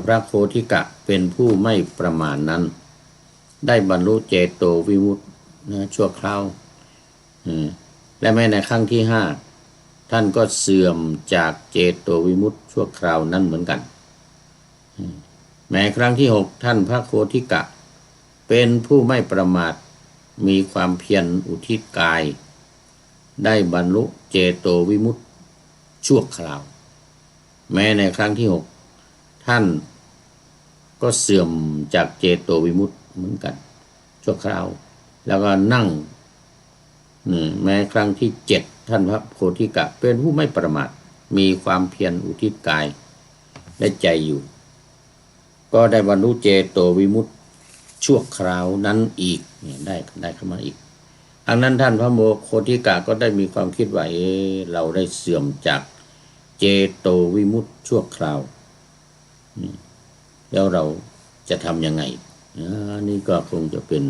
พระโคทิกะเป็นผู้ไม่ประมาทนั้นได้บรรลุเจโตวิมุตติชั่วคราวและแม้ในครั้งที่ห้าท่านก็เสื่อมจากเจโตวิมุตติชั่วคราวนั้นเหมือนกันแม้ครั้งที่หกท่านพระโคทิกะเป็นผู้ไม่ประมาทมีความเพียรอุทิศกายได้บรรลุเจโตวิมุตติชั่วคราวแม้ในครั้งที่หกท่านก็เสื่อมจากเจโตวิมุตติเหมือนกันชั่วคราวแล้วก็นั่งแม้ครั้งที่เจ็ดท่านพระโคทิกะเป็นผู้ไม่ประมาทมีความเพียรอุทิศกายและใจอยู่ก็ได้บรรลุเจโตวิมุตติชั่วคราวนั้นอีกได้เข้ามาอีกอันนั้นท่านพระโคทิกะก็ได้มีความคิดว่าเราได้เสื่อมจาก เจโตวิมุตติชั่วคราวแล้วเราจะทำยังไงนี่ก็คงจะเป็น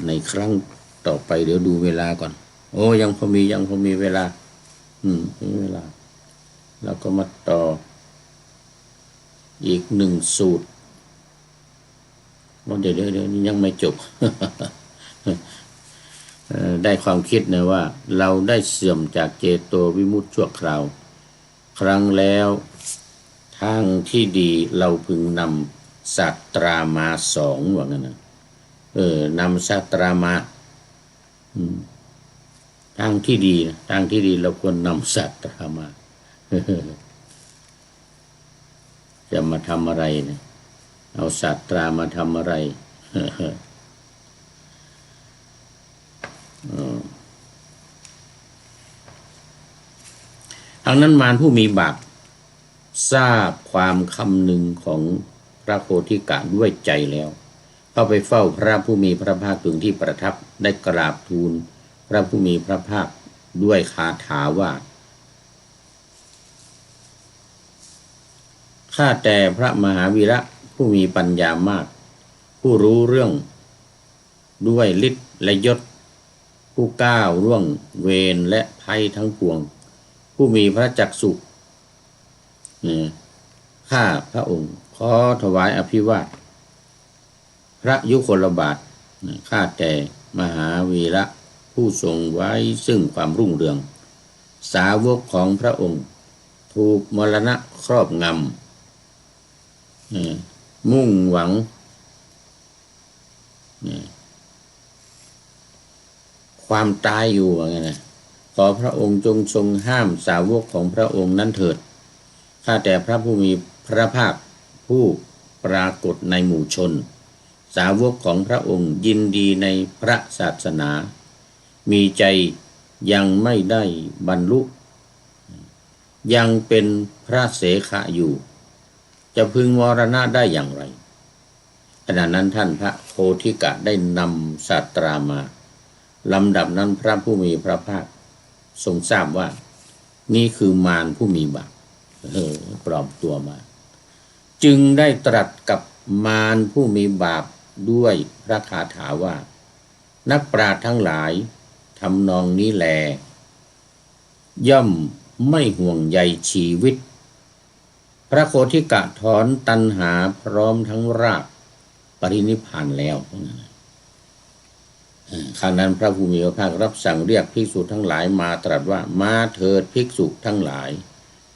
ในครั้งต่อไปเดี๋ยวดูเวลาก่อนโอ้ยังพอมีเวลามีเวลาแล้วก็มาต่ออีกหนึ่งสูตรว่าเดี๋ยวนี้ยังไม่จบ ได้ความคิดนะว่าเราได้เสื่อมจากเจโตวิมุตติชั่วคราวครั้งแล้วทางที่ดีเราพึงนำศาสตรามาสองว่างั้นนะนำศาสตรามาทางที่ดีนะทางที่ดีเราควรนำศาสตรามา จะมาทำอะไรเนี่ยเอาศาสตรามาทำอะไร ทางนั้นมารผู้มีบาปทราบความคำนึงของพระโพธิกะด้วยใจแล้วเข้าไปเฝ้าพระผู้มีพระภาคถึงที่ประทับได้กราบทูลพระผู้มีพระภาคด้วยคาถาว่าข้าแต่พระมหาวีระผู้มีปัญญามากผู้รู้เรื่องด้วยฤทธิ์และยศผู้ก้าวล่วงเวรและภัยทั้งปวงผู้มีพระจักษุข้าพระองค์ขอถวายอภิวาทพระยุคลบาทข้าแต่มหาวีระผู้ทรงไว้ซึ่งความรุ่งเรืองสาวกของพระองค์ถูกมรณะครอบงำมุ่งหวังความตายอยู่ว่าไงนะขอพระองค์จงทรงห้ามสาวกของพระองค์นั้นเถิดข้าแต่พระผู้มีพระภาคผู้ปรากฏในหมู่ชนสาวกของพระองค์ยินดีในพระศาสนามีใจยังไม่ได้บรรลุยังเป็นพระเสขะอยู่จะพึงมรณะได้อย่างไรขณะนั้นท่านพระโพธิกะได้นำศาสตรามาลำดับนั้นพระผู้มีพระภาคทรงทราบว่านี่คือมารผู้มีบาปปลอมตัวมาจึงได้ตรัสกับมารผู้มีบาปด้วยพระคาถาว่านักปราชญ์ทั้งหลายทำนองนี้แลย่อมไม่ห่วงใยชีวิตพระโพธิกะถอนตัณหาพร้อมทั้งรากปรินิพพานแล้วครั้งนั้นพระผู้มีพระภาครับสั่งเรียกภิกษุทั้งหลายมาตรัสว่ามาเถิดภิกษุทั้งหลาย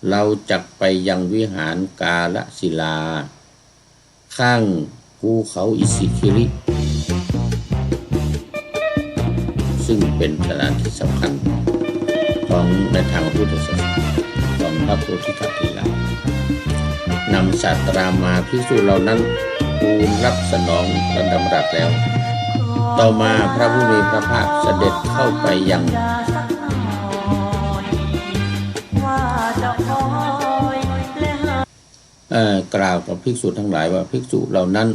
เราจักไปยังวิหารกาลศิลาข้างภูเขาอิสิคิริซึ่งเป็นสถานที่สำคัญของในทางพุทธศาสนาของพระโพธิสัตว์ทีละนำศาสตรามาภิกษุเหล่านั้นทูลรับสนองพระดำรัสแล้วต่อมาพระผู้มีพระภาคเสด็จเข้าไปยังกล่าวกับภิกษุทั้งหลายว่าภิกษุเหล่านั้น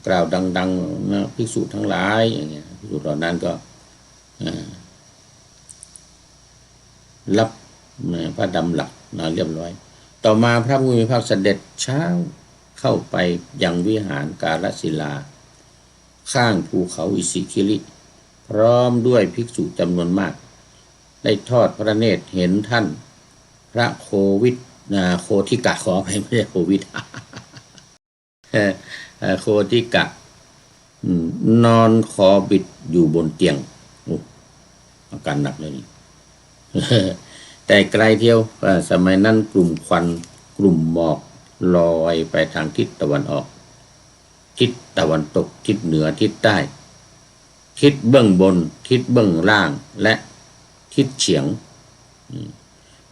กล่าวดังๆนะภิกษุทั้งหลายอย่างเงี้ยภิกษุเหล่านั้นก็รับพระดำรัสเรียบร้อยต่อมาพระผู้มีพระภาคเสด็จเช้าเข้าไปยังวิหารกาลศิลาข้างภูเขาอิสิคิริพร้อมด้วยภิกษุจำนวนมากได้ทอดพระเนตรเห็นท่านพระโคทิกะขอไปไม่ใช่โควิด โคทิกะนอนคอบิดอยู่บนเตียงอาการหนักเลยนี่ แต่ไกลเที่ยวสมัยนั้นกลุ่มควันกลุ่มหมอกลอยไปทางทิศตะวันออกทิศตะวันตกทิศเหนือทิศใต้ทิศเบื้องบนทิศเบื้องล่างและทิศเฉียง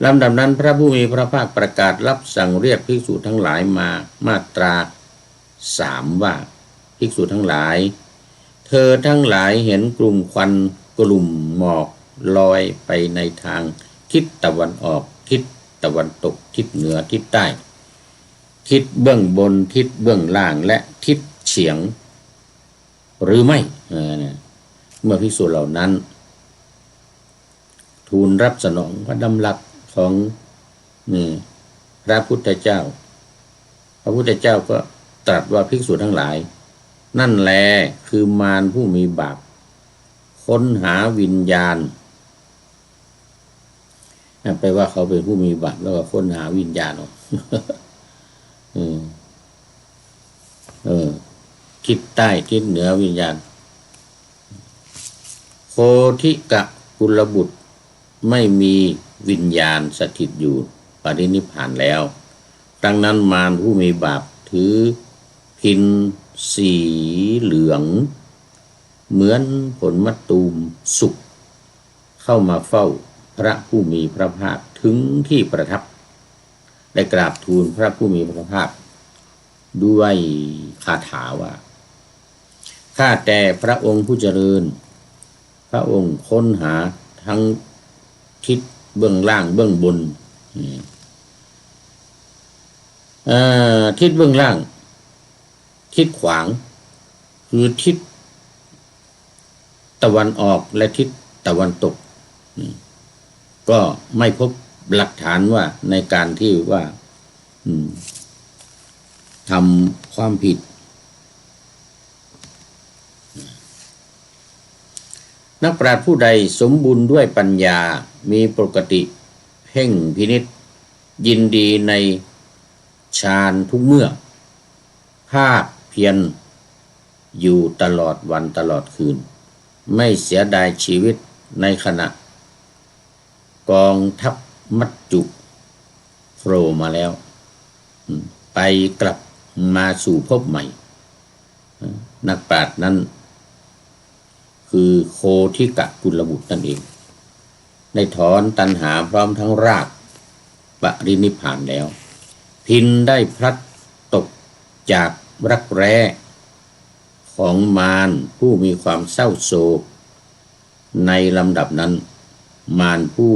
ลำดับนั้นพระผู้มีพระภาคประกาศรับสั่งเรียกภิกษุทั้งหลายมาตรา3ว่าภิกษุทั้งหลายเธอทั้งหลายเห็นกลุ่มควันกลุ่มหมอกลอยไปในทางทิศตะวันออกทิศตะวันตกทิศเหนือทิศใต้ทิศเบื้องบนทิศเบื้องล่างและทิศเฉียงหรือไม่เมื่อภิกษุเหล่านั้น ทูลรับสนองพระดำรัสของพระพุทธเจ้าพระพุทธเจ้าก็ตรัสว่าภิกษุทั้งหลายนั่นแลคือมารผู้มีบาปค้นหาวิญญาณแปลว่าเขาเป็นผู้มีบาปแล้วก็ค้นหาวิญญาณออก ทิศใต้ทิศเหนือวิญญาณโคทิกะกุลบุตรไม่มีวิญญาณสถิตอยู่ปรินิพพานแล้วดังนั้นมารผู้มีบาปถือพิณสีเหลืองเหมือนผลมะตูมสุกเข้ามาเฝ้าพระผู้มีพระภาคถึงที่ประทับได้กราบทูลพระผู้มีพระภาคด้วยคาถาว่าข้าแต่พระองค์ผู้เจริญพระองค์ค้นหาทั้งทิศเบื้องล่างเบื้องบนทิศเบื้องล่างทิศขวางคือทิศตะวันออกและทิศตะวันตกก็ไม่พบหลักฐานว่าในการที่ว่าทำความผิดนักปราชญ์ผู้ใดสมบูรณ์ด้วยปัญญามีปกติเพ่งพินิจยินดีในฌานทุกเมื่อภาคเพียรอยู่ตลอดวันตลอดคืนไม่เสียดายชีวิตในขณะกองทัพมัจจุโผล่มาแล้วไปกลับมาสู่ภพใหม่นักปราชญ์นั้นคือโคทิกะกุลบุตรนั่นเองได้ถอนตัณหาพร้อมทั้งรากปรินิพพานแล้วพิณได้พลัดตกจากรักแร้ของมารผู้มีความเศร้าโศกในลำดับนั้นมารผู้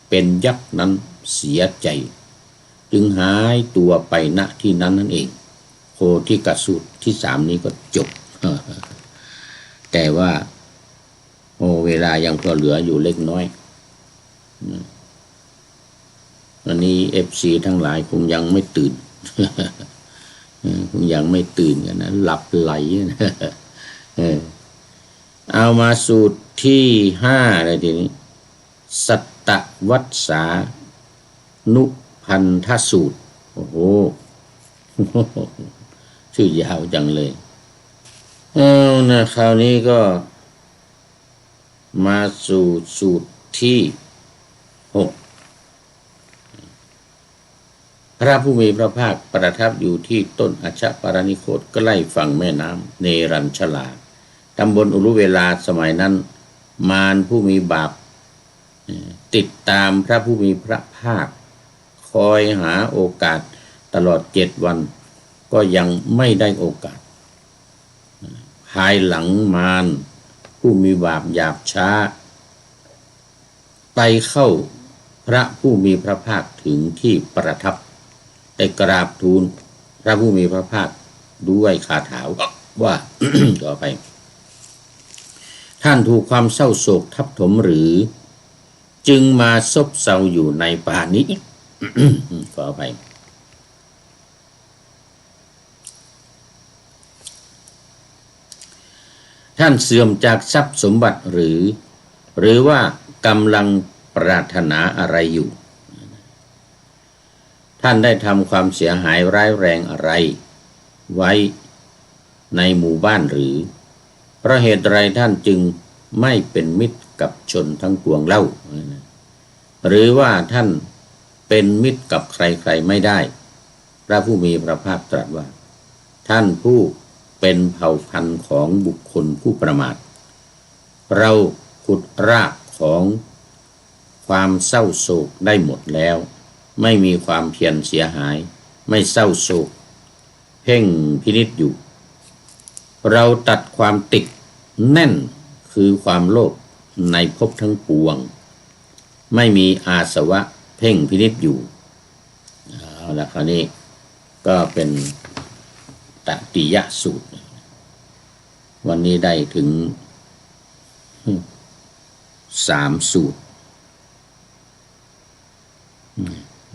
เป็นยักษ์นั้นเสียใจจึงหายตัวไปณที่นั้นนั่นเองโคทิกะสูตรที่3นี้ก็จบ แต่ว่าเวลายังพอเหลืออยู่เล็กน้อยวันนี้ FC ทั้งหลายคงยังไม่ตื่น คงยังไม่ตื่นกันนะหลับไหลนะเอามาสูตรที่5เลยทีนี้สัตตวัฏสานุพันธสูตรโอ้โห ชื่อยาวจังเลยนะคราวนี้ก็มาสู่สูตรที่6พระผู้มีพระภาคประทับอยู่ที่ต้นอัชปารณิโคตใกล้ฝั่งแม่น้ำเนรัญชลาตำบลอุรุเวลาสมัยนั้นมารผู้มีบาปติดตามพระผู้มีพระภาคคอยหาโอกาสตลอด7 วันก็ยังไม่ได้โอกาสภายหลังมารผู้มีบาปหยาบช้าไปเข้าพระผู้มีพระภาคถึงที่ประทับได้กราบทูลพระผู้มีพระภาคด้วยคาถาว่า ต่อไปท่านถูกความเศร้าโศกทับถมหรือจึงมาซบเซาอยู่ในป่านี้ ขอไปท่านเสื่อมจากทรัพย์สมบัติหรือว่ากำลังปรารถนาอะไรอยู่ท่านได้ทำความเสียหายร้ายแรงอะไรไว้ในหมู่บ้านหรือเพราะเหตุใดท่านจึงไม่เป็นมิตรกับชนทั้งปวงเล่าหรือว่าท่านเป็นมิตรกับใครๆไม่ได้พระผู้มีพระภาคตรัสว่าท่านผู้เป็นเผ่าพันธุ์ของบุคคลผู้ประมาทเราขุดรากของความเศร้าโศกได้หมดแล้วไม่มีความเพียรเสียหายไม่เศร้าโศกเพ่งพินิจอยู่เราตัดความติดแน่นคือความโลภในภพทั้งปวงไม่มีอาสวะเพ่งพินิจอยู่เอาละคราวนี้ก็เป็นตติยสูตรวันนี้ได้ถึง3 สูตร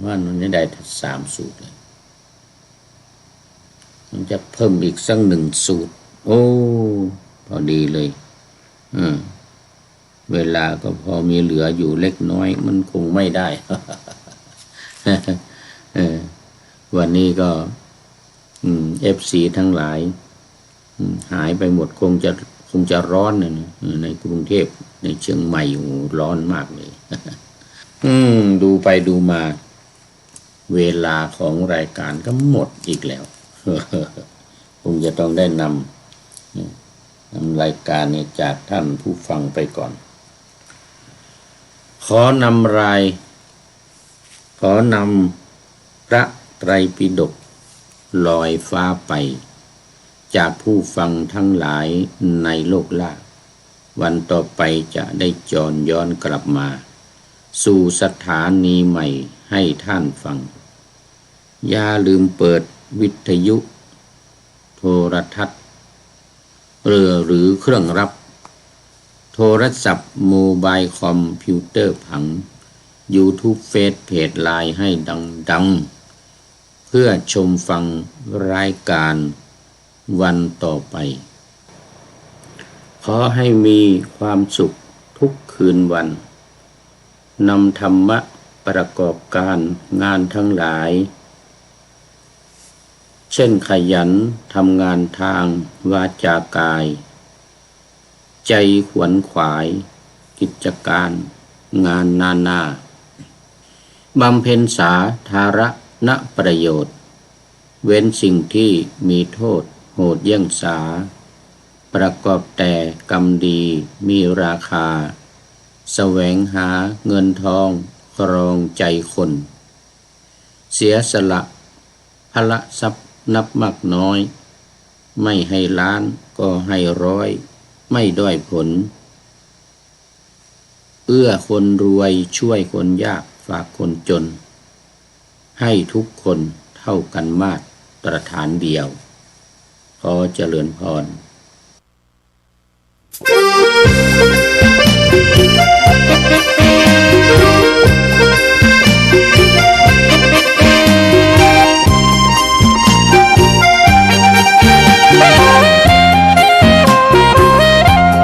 ว่ามันได้3 สูตรเลยมันจะเพิ่มอีกสัก1 สูตรโอ้พอดีเลยเวลาก็พอมีเหลืออยู่เล็กน้อยมันคงไม่ได้ วันนี้ก็FC ทั้งหลายหายไปหมดคงจะร้อนนะในกรุงเทพในเชียงใหม่ร้อนมากเลย ดูไปดูมาเวลาของรายการก็หมดอีกแล้ว คงจะต้องได้นำรายการเนี่ยจากท่านผู้ฟังไปก่อนขอนำพระไตรปิฎกลอยฟ้าไปจากผู้ฟังทั้งหลายในโลกล่าวันต่อไปจะได้จรย้อนกลับมาสู่สถานีใหม่ให้ท่านฟังอย่าลืมเปิดวิทยุโทรทัศน์หรือเครื่องรับโทรศัพท์โมบายคอมพิวเตอร์ผัง YouTube เฟซเพจไลน์ให้ดังเพื่อชมฟังรายการวันต่อไปขอให้มีความสุขทุกคืนวันนำธรรมะประกอบการงานทั้งหลายเช่นขยันทำงานทางวาจากายใจขวนขวายกิจการงานนาบำเพ็ญสาธารณประโยชน์เว้นสิ่งที่มีโทษโหดเยี่ยงสาประกอบแต่กรรมดีมีราคาแสวงหาเงินทองครองใจคนเสียสละพละทรัพย์นับมากน้อยไม่ให้ล้านก็ให้100ไม่ด้อยผลเอื้อคนรวยช่วยคนยากฝากคนจนให้ทุกคนเท่ากันมาตรฐานเดียวขอเจริญพร